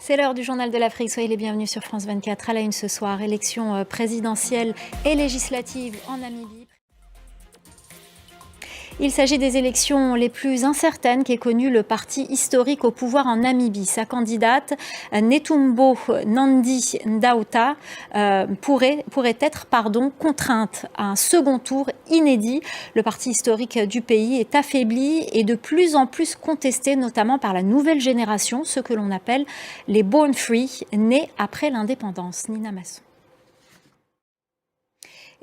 C'est l'heure du journal de l'Afrique. Soyez les bienvenus sur France 24. À la une ce soir, élections présidentielles et législatives en Namibie. Il s'agit des élections les plus incertaines qu'ait connues le parti historique au pouvoir en Namibie. Sa candidate, Netumbo Nandi Ndaita, pourrait être contrainte à un second tour inédit. Le parti historique du pays est affaibli et de plus en plus contesté, notamment par la nouvelle génération, ce que l'on appelle les Born Free, nés après l'indépendance. Nina Masson.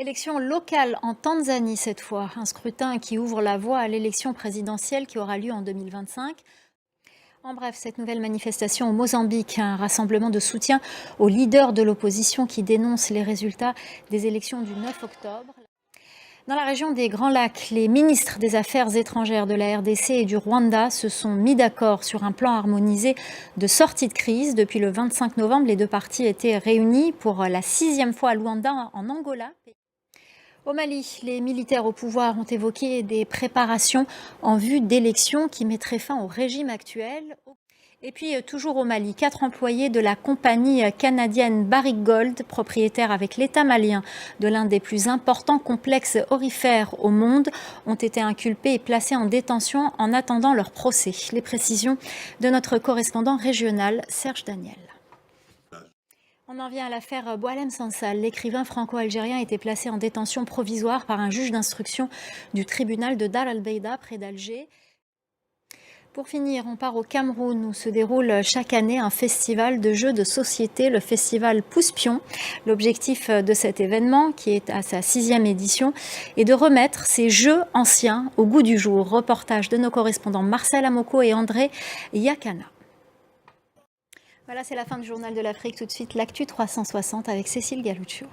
Élection locale en Tanzanie cette fois, un scrutin qui ouvre la voie à l'élection présidentielle qui aura lieu en 2025. En bref, cette nouvelle manifestation au Mozambique, un rassemblement de soutien aux leaders de l'opposition qui dénoncent les résultats des élections du 9 octobre. Dans la région des Grands Lacs, les ministres des Affaires étrangères de la RDC et du Rwanda se sont mis d'accord sur un plan harmonisé de sortie de crise. Depuis le 25 novembre, les deux parties étaient réunies pour la 6e fois à Luanda, en Angola. Au Mali, les militaires au pouvoir ont évoqué des préparations en vue d'élections qui mettraient fin au régime actuel. Et puis, toujours au Mali, 4 employés de la compagnie canadienne Barrick Gold, propriétaire avec l'État malien de l'un des plus importants complexes aurifères au monde, ont été inculpés et placés en détention en attendant leur procès. Les précisions de notre correspondant régional, Serge Daniel. On en vient à l'affaire Boualem Sansal. L'écrivain franco-algérien a été placé en détention provisoire par un juge d'instruction du tribunal de Dar el-Beida, près d'Alger. Pour finir, on part au Cameroun où se déroule chaque année un festival de jeux de société, le festival Pousse-Pion. L'objectif de cet événement, qui est à sa 6e édition, est de remettre ces jeux anciens au goût du jour. Reportage de nos correspondants Marcel Amoko et André Yakana. Voilà, c'est la fin du journal de l'Afrique. Tout de suite, l'actu 360 avec Cécile Galuccio.